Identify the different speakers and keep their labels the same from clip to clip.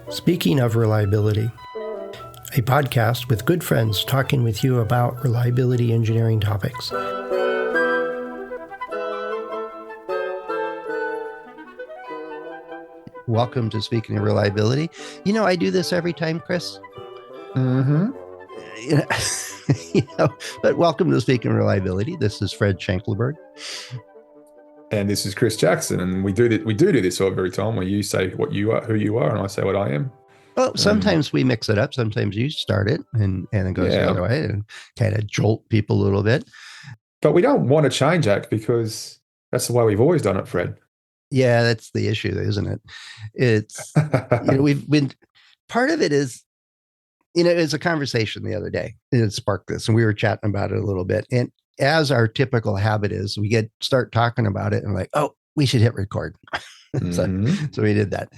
Speaker 1: Speaking of reliability, a podcast with good friends talking with you about reliability engineering topics. Welcome to Speaking of Reliability. You know, I do this every time, Chris.
Speaker 2: Mm-hmm.
Speaker 1: But welcome to Speaking of Reliability. This is Fred Shankleberg.
Speaker 2: And this is Chris Jackson, and we do this every time where you say what you are, who you are, and I say what I am.
Speaker 1: Well, sometimes we mix it up. Sometimes you start it and it goes the other way and kind of jolt people a little bit.
Speaker 2: But we don't want to change that because that's the way we've always done it, Fred.
Speaker 1: Yeah, that's the issue, isn't it? It's, we've been, part of it is, it's a conversation the other day and it sparked this and we were chatting about it a little bit. And as our typical habit is, we start talking about it and like, oh, we should hit record.
Speaker 2: Mm-hmm.
Speaker 1: So we did that.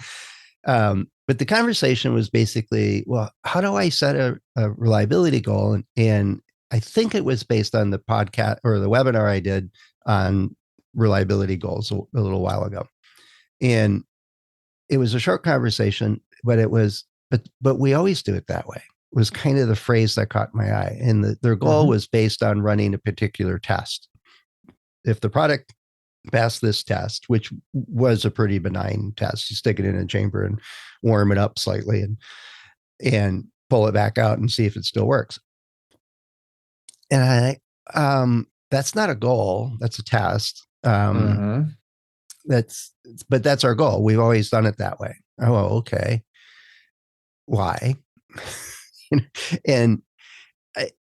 Speaker 1: But the conversation was basically, well, how do I set a reliability goal? And I think it was based on the podcast or the webinar I did on reliability goals a little while ago. And it was a short conversation, but but we always do it that way. It was kind of the phrase that caught my eye. And their goal was based on running a particular test. If the product passed this test, which was a pretty benign test, you stick it in a chamber and warm it up slightly and pull it back out and see if it still works. And that's not a goal, that's a test. That's our goal. We've always done it that way. Oh, okay. Why? And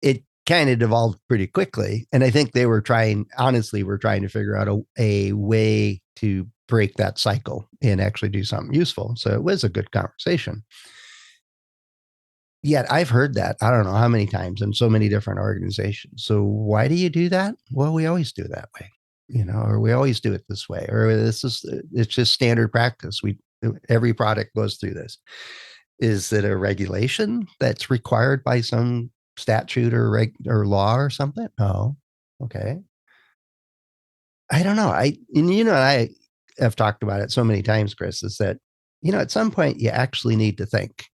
Speaker 1: it kind of devolved pretty quickly. And I think they were trying to figure out a way to break that cycle and actually do something useful. So it was a good conversation. Yet I've heard that, I don't know how many times in so many different organizations. So why do you do that? Well, we always do it that way, or we always do it this way, or it's just standard practice. Every product goes through this. Is it a regulation that's required by some statute or law or something? Oh, okay. I don't know. I have talked about it so many times, Chris, is that, at some point you actually need to think.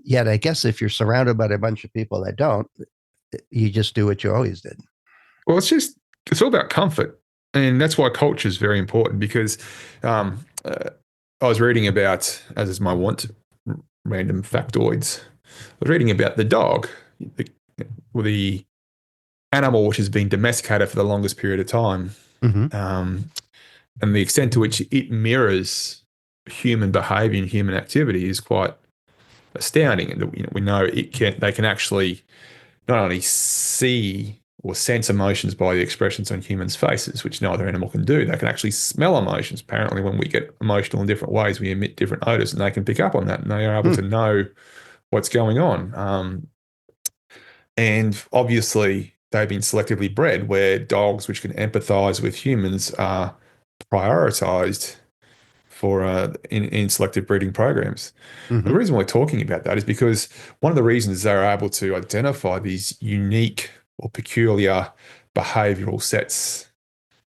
Speaker 1: Yet I guess if you're surrounded by a bunch of people that don't, you just do what you always did.
Speaker 2: Well, it's all about comfort. And that's why culture is very important because I was reading about, as is my want, random factoids. I was reading about the dog, the animal which has been domesticated for the longest period of time, and the extent to which it mirrors human behavior and human activity is quite astounding. And we know they can actually not only see or sense emotions by the expressions on humans' faces, which no other animal can do. They can actually smell emotions. Apparently, when we get emotional in different ways, we emit different odors, and they can pick up on that, and they are able to know what's going on. And obviously, they've been selectively bred where dogs which can empathize with humans are prioritized for in selective breeding programs. The reason we're talking about that is because one of the reasons they're able to identify these unique or peculiar behavioral sets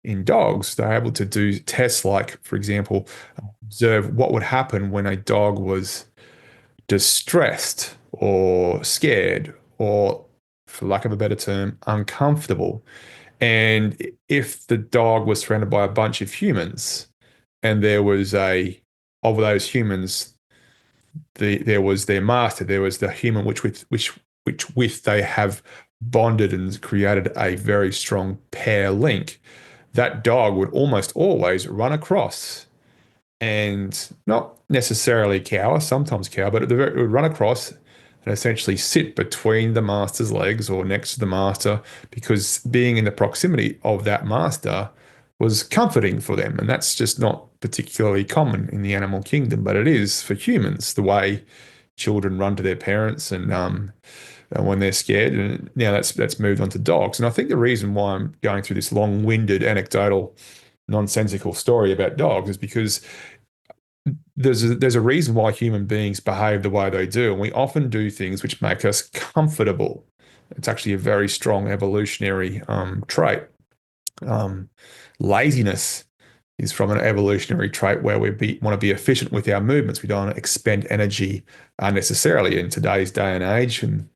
Speaker 2: in dogs, they're able to do tests like, for example, observe what would happen when a dog was distressed or scared or, for lack of a better term, uncomfortable. And if the dog was surrounded by a bunch of humans and there was of those humans, there was their master, there was the human which with they have bonded and created a very strong pair link, that dog would almost always run across and not necessarily cower, sometimes cower, but it would run across and essentially sit between the master's legs or next to the master, because being in the proximity of that master was comforting for them. And that's just not particularly common in the animal kingdom, but it is for humans, the way children run to their parents and when they're scared. And now that's moved on to dogs. And I think the reason why I'm going through this long-winded, anecdotal, nonsensical story about dogs is because there's a reason why human beings behave the way they do. And we often do things which make us comfortable. It's actually a very strong evolutionary trait. Laziness is from an evolutionary trait where want to be efficient with our movements. We don't want to expend energy unnecessarily in today's day and age, and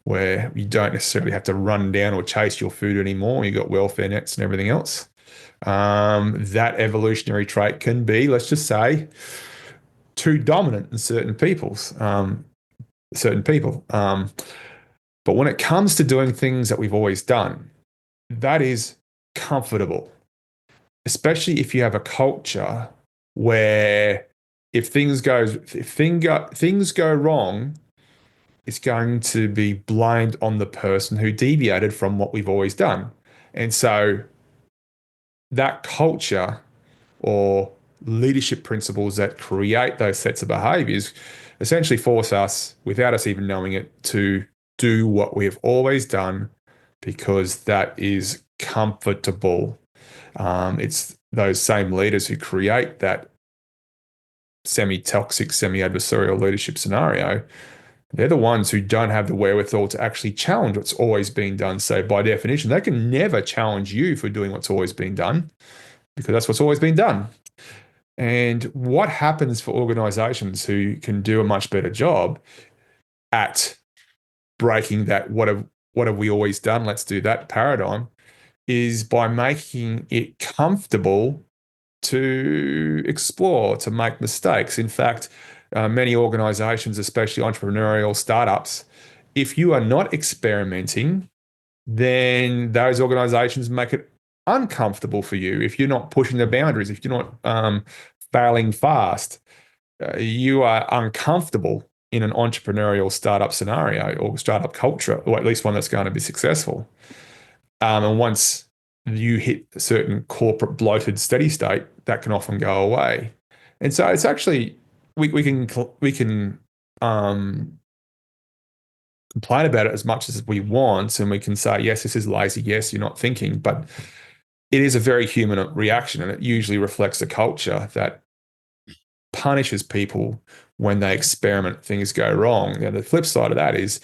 Speaker 2: where you don't necessarily have to run down or chase your food anymore. You've got welfare nets and everything else. That evolutionary trait can be, let's just say, too dominant in certain people. But when it comes to doing things that we've always done, that is comfortable, especially if you have a culture where things go wrong, it's going to be blamed on the person who deviated from what we've always done. And so that culture or leadership principles that create those sets of behaviors essentially force us, without us even knowing it, to do what we have always done because that is comfortable. It's those same leaders who create that semi-toxic, semi-adversarial leadership scenario. They're the ones who don't have the wherewithal to actually challenge what's always been done. So by definition, they can never challenge you for doing what's always been done because that's what's always been done. And what happens for organizations who can do a much better job at breaking that what have we always done, let's do that paradigm, is by making it comfortable to explore, to make mistakes. In fact, many organizations, especially entrepreneurial startups, if you are not experimenting, then those organizations make it uncomfortable for you. If you're not pushing the boundaries, if you're not failing fast, you are uncomfortable in an entrepreneurial startup scenario or startup culture, or at least one that's going to be successful. And once you hit a certain corporate bloated steady state, that can often go away. And so it's actually we can complain about it as much as we want, and we can say, yes, this is lazy, yes, you're not thinking, but it is a very human reaction, and it usually reflects a culture that punishes people when they experiment, things go wrong. Now, the flip side of that is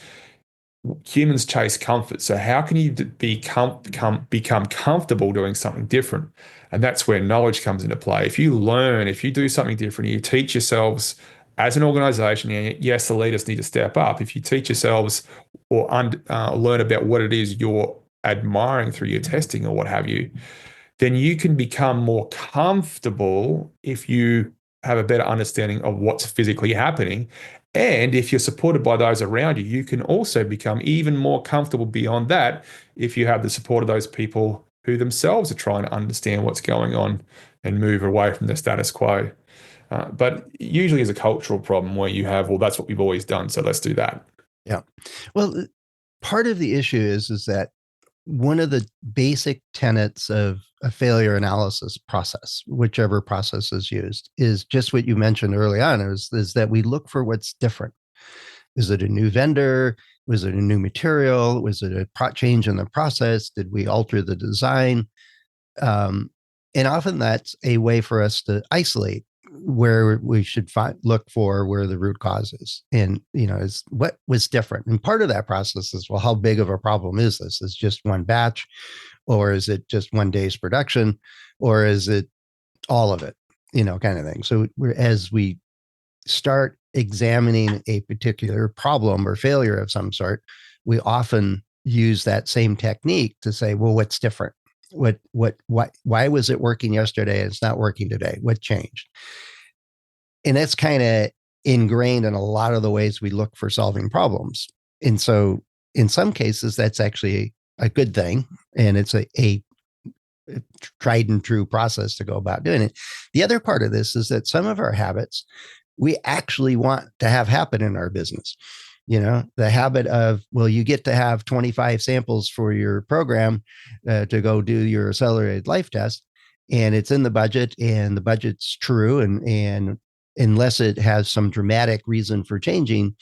Speaker 2: humans chase comfort. So how can you become comfortable doing something different? And that's where knowledge comes into play. If you do something different, you teach yourselves as an organization, and yes, the leaders need to step up. If you teach yourselves or learn about what it is you're admiring through your testing or what have you, then you can become more comfortable if you have a better understanding of what's physically happening. And if you're supported by those around you, you can also become even more comfortable beyond that if you have the support of those people who themselves are trying to understand what's going on and move away from the status quo. But usually is a cultural problem where you have, well, that's what we've always done, so let's do that.
Speaker 1: Yeah. Well, part of the issue is that one of the basic tenets of a failure analysis process, whichever process is used, is just what you mentioned early on, is that we look for what's different. Is it a new vendor? Was it a new material? Was it a change in the process? Did we alter the design? And often that's a way for us to isolate where we should look for where the root cause is, and is what was different. And part of that process is, well, how big of a problem is this? Is just one batch, or is it just one day's production, or is it all of it? Kind of thing. So as we start examining a particular problem or failure of some sort, we often use that same technique to say, well, what's different? Why was it working yesterday and it's not working today? What changed? And that's kind of ingrained in a lot of the ways we look for solving problems. And so in some cases, that's actually a good thing. And it's a tried and true process to go about doing it. The other part of this is that some of our habits we actually want to have happen in our business. The habit of, well, you get to have 25 samples for your program to go do your accelerated life test, and it's in the budget, and the budget's true. And unless it has some dramatic reason for changing,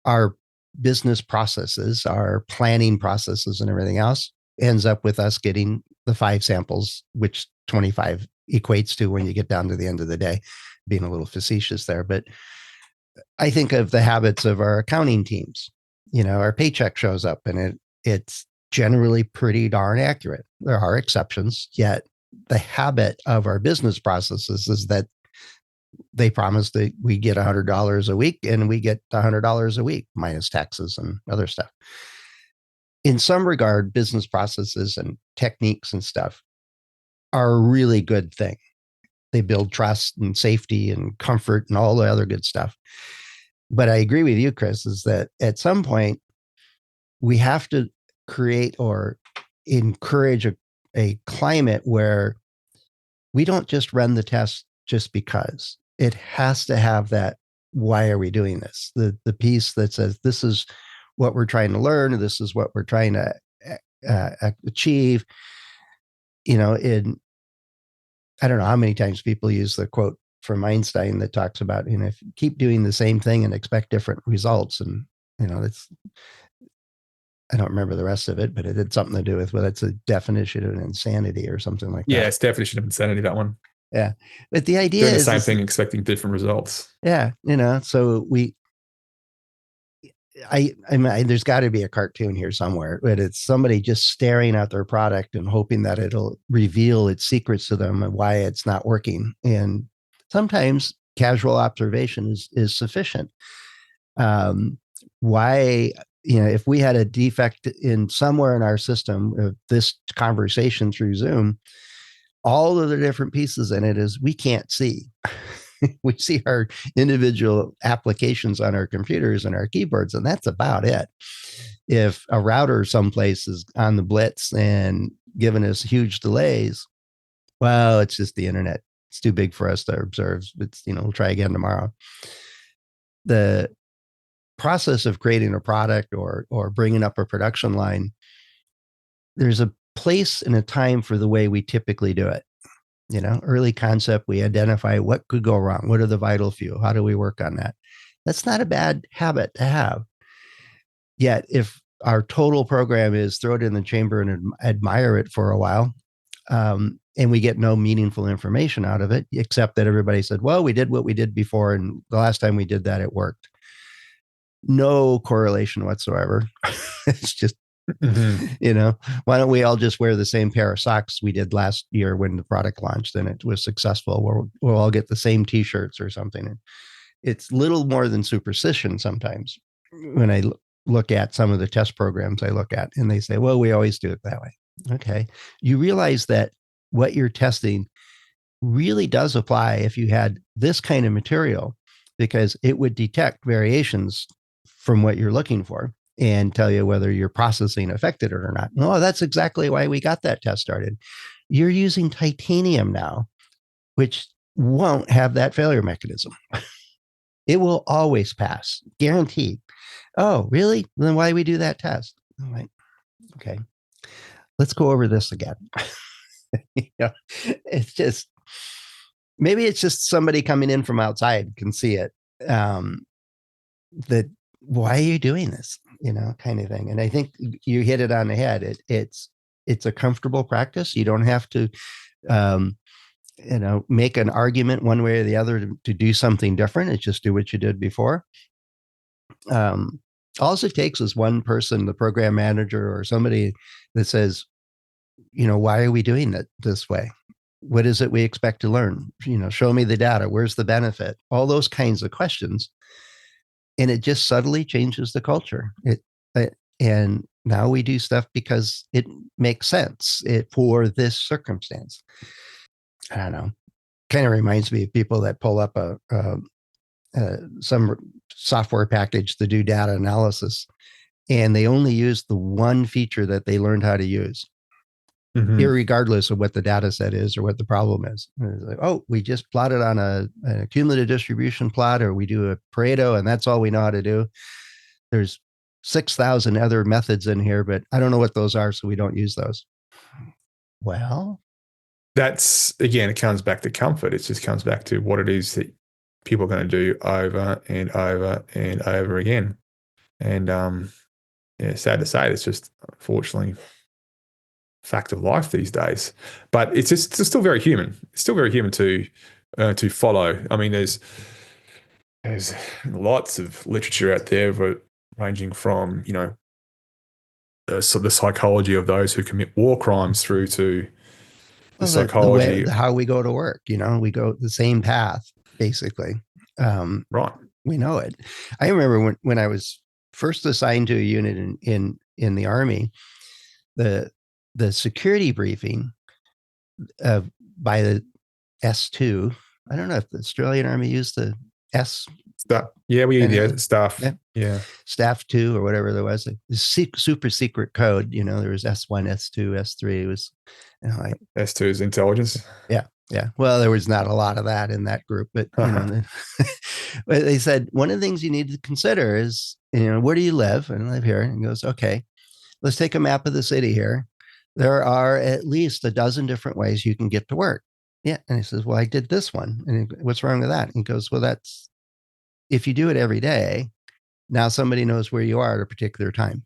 Speaker 1: our business processes, our planning processes and everything else ends up with us getting the 5 samples, which 25 equates to when you get down to the end of the day, being a little facetious there. But I think of the habits of our accounting teams. Our paycheck shows up and it's generally pretty darn accurate. There are exceptions, yet the habit of our business processes is that they promise that we get $100 a week, and we get $100 a week minus taxes and other stuff. In some regard, business processes and techniques and stuff are a really good thing. They build trust and safety and comfort and all the other good stuff. But I agree with you, Chris, is that at some point we have to create or encourage a climate where we don't just run the test just because. It has to have that, why are we doing this? The piece that says, this is what we're trying to learn, this is what we're trying to achieve. In I don't know how many times people use the quote from Einstein that talks about, if you keep doing the same thing and expect different results. And, that's, I don't remember the rest of it, but it had something to do with, well, it's a definition of insanity or something like that.
Speaker 2: Yeah, it's definition of insanity, that one.
Speaker 1: Yeah. But the idea
Speaker 2: doing the
Speaker 1: is
Speaker 2: same thing, expecting different results.
Speaker 1: Yeah. So I mean, there's got to be a cartoon here somewhere, but it's somebody just staring at their product and hoping that it'll reveal its secrets to them and why it's not working. And sometimes casual observation is sufficient. Why, if we had a defect in somewhere in our system of this conversation through Zoom, all of the different pieces in it is we can't see. We see our individual applications on our computers and our keyboards, and that's about it. If a router someplace is on the blitz and giving us huge delays, well, it's just the internet. It's too big for us to observe. It's, we'll try again tomorrow. The process of creating a product or bringing up a production line, there's a place and a time for the way we typically do it. Early concept, we identify what could go wrong. What are the vital few? How do we work on that? That's not a bad habit to have. Yet, if our total program is throw it in the chamber and admire it for a while, and we get no meaningful information out of it, except that everybody said, well, we did what we did before, and the last time we did that, it worked. No correlation whatsoever. It's just, why don't we all just wear the same pair of socks we did last year when the product launched and it was successful? We'll all get the same t-shirts or something. It's little more than superstition sometimes when I look at some of the test programs I look at, and they say, well, we always do it that way. Okay. You realize that what you're testing really does apply if you had this kind of material, because it would detect variations from what you're looking for and tell you whether your processing affected it or not. No, that's exactly why we got that test started. You're using titanium now, which won't have that failure mechanism. It will always pass, guaranteed. Oh, really? Then why do we do that test? I'm like, okay, let's go over this again. It's just, maybe it's just somebody coming in from outside can see it. That why are you doing this? Kind of thing. And I think you hit it on the head. It's a comfortable practice. You don't have to, make an argument one way or the other to do something different. It's just do what you did before. All it takes is one person, the program manager or somebody that says, why are we doing it this way? What is it we expect to learn? Show me the data. Where's the benefit? All those kinds of questions. And it just subtly changes the culture. And now we do stuff because it makes sense for this circumstance. I don't know. Kind of reminds me of people that pull up some software package to do data analysis, and they only use the one feature that they learned how to use, irregardless of what the data set is or what the problem is. It's like, oh, we just plotted on a cumulative distribution plot, or we do a Pareto, and that's all we know how to do. There's 6,000 other methods in here, but I don't know what those are, so we don't use those. Well,
Speaker 2: that's, again, it comes back to comfort. It just comes back to what it is that people are going to do over and over and over again. And sad to say, it's just unfortunately fact of life these days. But it's still very human. It's still very human to follow. I mean, there's lots of literature out there, ranging from so the psychology of those who commit war crimes through to the
Speaker 1: Well, the way
Speaker 2: psychology.
Speaker 1: how we go to work, we go the same path basically. Um,
Speaker 2: Right.
Speaker 1: we know it. I remember when I was first assigned to a unit in the Army, the the security briefing uh, by the S2. I don't know if the Australian Army used the S.
Speaker 2: Yeah, we
Speaker 1: Anyway,
Speaker 2: the staff.
Speaker 1: yeah,
Speaker 2: Yeah.
Speaker 1: Staff 2 or whatever there was. Super secret code. There was S1, S2, S3. It was, like
Speaker 2: S2 is intelligence.
Speaker 1: yeah, yeah. Well, there was not a lot of that in that group, but but they said one of the things you need to consider is, where do you live? And I live here. And he goes, okay, let's take a map of the city here. There are at least a dozen different ways you can get to work. Yeah. And he says, well, I did this one. And what's wrong with that? And he goes, well, that's if you do it every day, now somebody knows where you are at a particular time.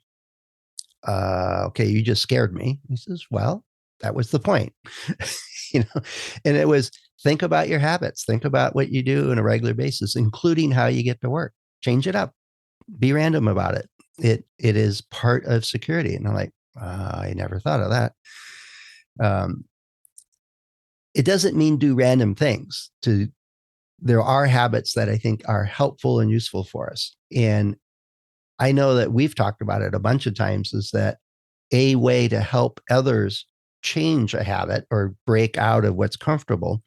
Speaker 1: Okay, you just scared me. He says, well, that was the point. you know, and it was think about your habits, think about what you do on a regular basis, including how you get to work. Change it up, be random about it. It is part of security. And I'm like, I never thought of that. Um, it doesn't mean do random things. There are habits that I think are helpful and useful for us. And I know that we've talked about it a bunch of times is that a way to help others change a habit or break out of what's comfortable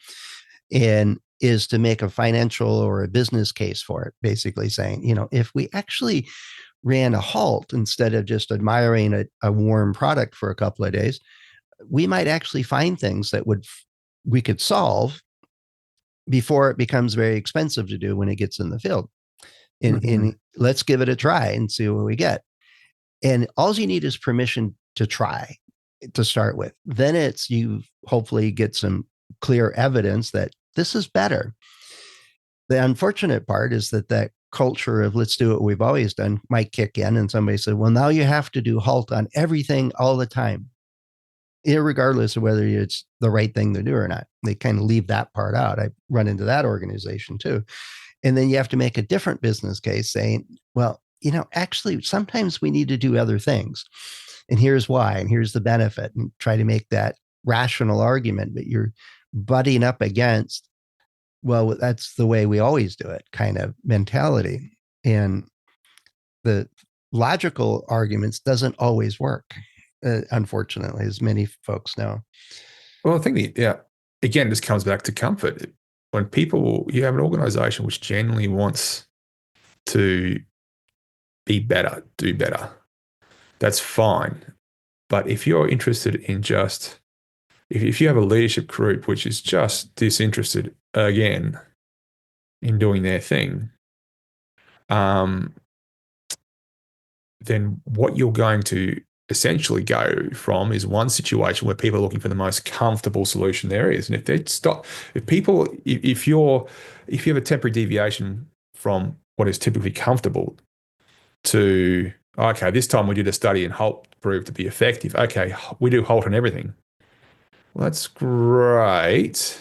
Speaker 1: and is to make a financial or a business case for it, basically saying, if we actually ran a halt instead of just admiring a warm product for a couple of days, we might actually find things that we could solve before it becomes very expensive to do when it gets in the field. And let's give it a try and see what we get. And all you need is permission to try to start with. Then you hopefully get some clear evidence that this is better. The unfortunate part is that culture of let's do what we've always done might kick in and somebody said, well, now you have to do halt on everything all the time, irregardless of whether it's the right thing to do or not. They kind of leave that part out. I run into that organization too. And then you have to make a different business case saying, well, actually, sometimes we need to do other things. And here's why, and here's the benefit, and try to make that rational argument. But you're butting up against, well, that's the way we always do it kind of mentality. And the logical arguments doesn't always work, unfortunately, as many folks know.
Speaker 2: Well, I think again, this comes back to comfort. When you have an organization which genuinely wants to be better, do better, that's fine. But if you're interested in if you have a leadership group which is just disinterested again in doing their thing, then what you're going to essentially go from is one situation where people are looking for the most comfortable solution there is. And if you have a temporary deviation from what is typically comfortable to, okay, this time we did a study and halt proved to be effective. Okay, we do halt on everything. Well, that's great.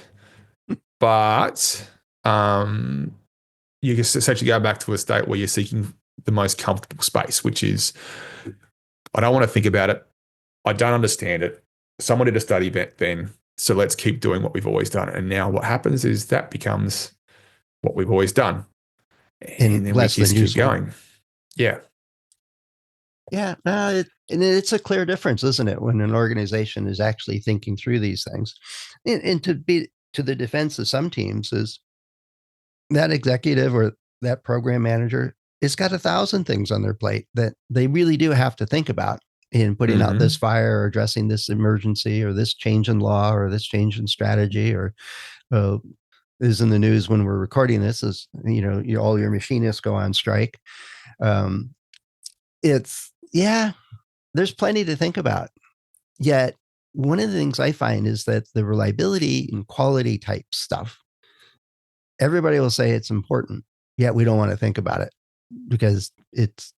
Speaker 2: But you can essentially go back to a state where you're seeking the most comfortable space, which is, I don't want to think about it. I don't understand it. Someone did a study then, so let's keep doing what we've always done. And now what happens is that becomes what we've always done. And then we just keep going. Yeah.
Speaker 1: Yeah. And it's a clear difference, isn't it, when an organization is actually thinking through these things. And to be to the defense of some teams is that executive or that program manager has got 1,000 things on their plate that they really do have to think about in putting out this fire or addressing this emergency or this change in law or this change in strategy or is in the news when we're recording this is, all your machinists go on strike. There's plenty to think about. Yet one of the things I find is that the reliability and quality type stuff, everybody will say it's important, yet we don't want to think about it because it's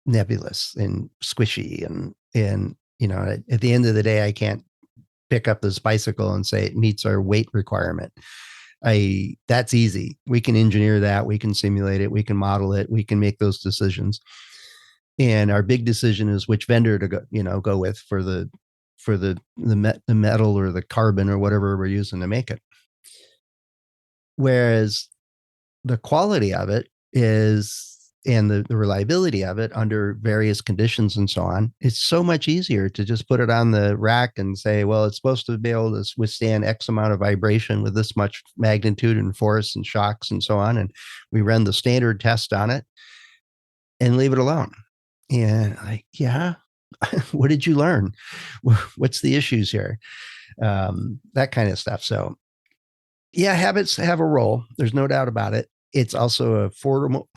Speaker 1: nebulous and squishy and at the end of the day, I can't pick up this bicycle and say it meets our weight requirement. That's easy. We can engineer that. We can simulate it. We can model it. We can make those decisions. And our big decision is which vendor to go with for for the metal or the carbon or whatever we're using to make it. Whereas the quality of it is, and the reliability of it under various conditions and so on, it's so much easier to just put it on the rack and say, well, it's supposed to be able to withstand X amount of vibration with this much magnitude and force and shocks and so on. And we run the standard test on it and leave it alone. And like, yeah, what did you learn? What's the issues here? That kind of stuff. So yeah, habits have a role. There's no doubt about it. It's also a formidable.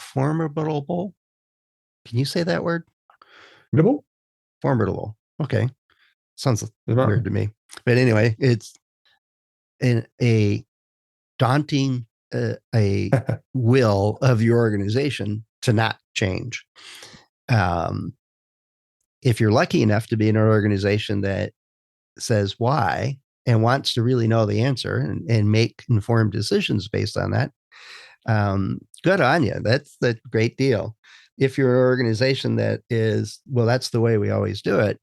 Speaker 1: Can you say that word?
Speaker 2: Formidable?
Speaker 1: Formidable. Okay. Sounds weird to me. But anyway, it's a daunting a will of your organization to not change. If you're lucky enough to be in an organization that says why and wants to really know the answer and make informed decisions based on that, good on you. That's the great deal. If you're an organization that is, well, that's the way we always do it,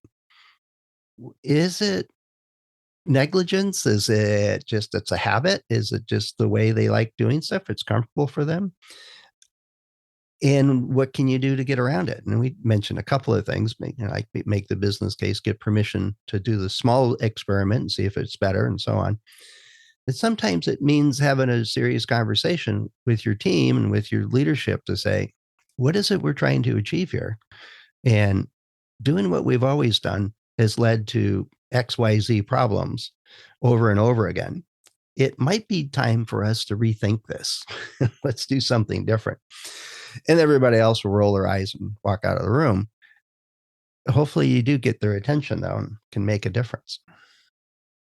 Speaker 1: is it negligence? Is it just, it's a habit? Is it just the way they like doing stuff? It's comfortable for them. And what can you do to get around it? And we mentioned a couple of things, like make the business case, get permission to do the small experiment and see if it's better and so on. But sometimes it means having a serious conversation with your team and with your leadership to say, what is it we're trying to achieve here? And doing what we've always done has led to XYZ problems over and over again. It might be time for us to rethink this. Let's do something different. And everybody else will roll their eyes and walk out of the room. Hopefully you do get their attention, though, and can make a difference.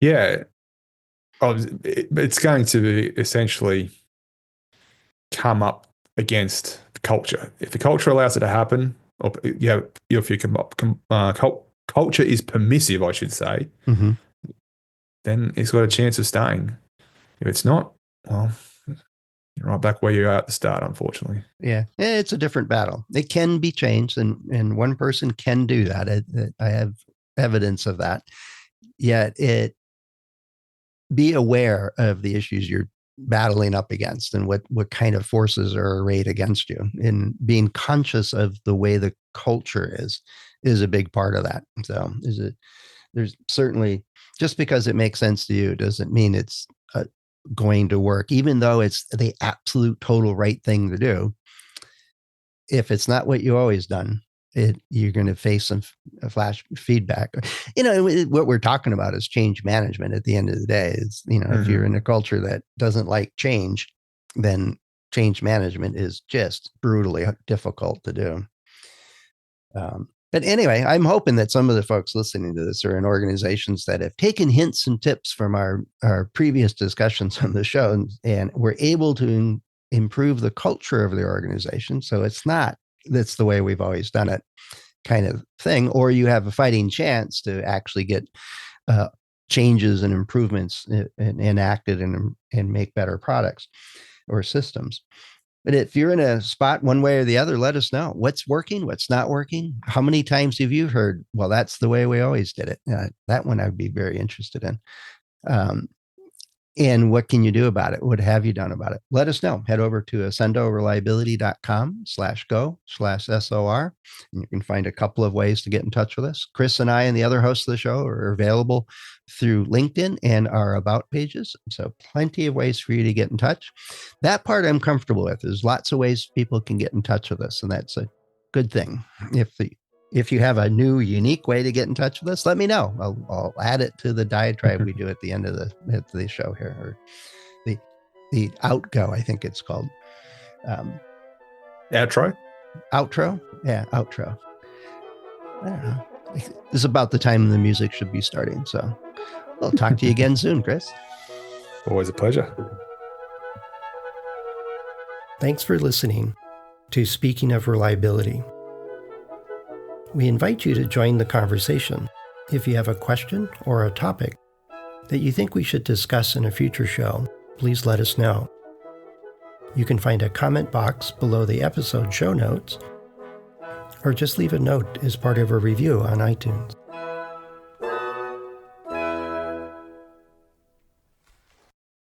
Speaker 2: Yeah. It's going to be essentially come up against the culture. If the culture allows it to happen, or if culture is permissive, I should say, then it's got a chance of staying. If it's not, well, you're right back where you are at the start, unfortunately.
Speaker 1: Yeah, it's a different battle. It can be changed, and one person can do that. I have evidence of that. Yet be aware of the issues you're battling up against and what kind of forces are arrayed against you. And being conscious of the way the culture is a big part of that. So there's certainly, just because it makes sense to you doesn't mean it's going to work, even though it's the absolute total right thing to do. If it's not what you always done, you're going to face some flash feedback. What we're talking about is change management at the end of the day. Is, if you're in a culture that doesn't like change, then change management is just brutally difficult to do. But anyway, I'm hoping that some of the folks listening to this are in organizations that have taken hints and tips from our previous discussions on the show and were able to improve the culture of the organization. So it's not, that's the way we've always done it kind of thing, or you have a fighting chance to actually get changes and improvements enacted and make better products or systems. But if you're in a spot one way or the other, let us know what's working, what's not working. How many times have you heard, well, that's the way we always did it? That one I'd be very interested in. And what can you do about it? What have you done about it? Let us know. Head over to accendoreliability.com/go/SOR. And you can find a couple of ways to get in touch with us. Chris and I and the other hosts of the show are available through LinkedIn and our About pages. So plenty of ways for you to get in touch. That part I'm comfortable with. There's lots of ways people can get in touch with us, and that's a good thing. If you have a new, unique way to get in touch with us, let me know. I'll add it to the diatribe we do at the end of the show here, or the outgo, I think it's called.
Speaker 2: Outro?
Speaker 1: Outro? Yeah, outro. I don't know. This is about the time the music should be starting. So I'll talk to you again soon, Chris.
Speaker 2: Always a pleasure.
Speaker 1: Thanks for listening to Speaking of Reliability. We invite you to join the conversation. If you have a question or a topic that you think we should discuss in a future show, please let us know. You can find a comment box below the episode show notes, or just leave a note as part of a review on iTunes.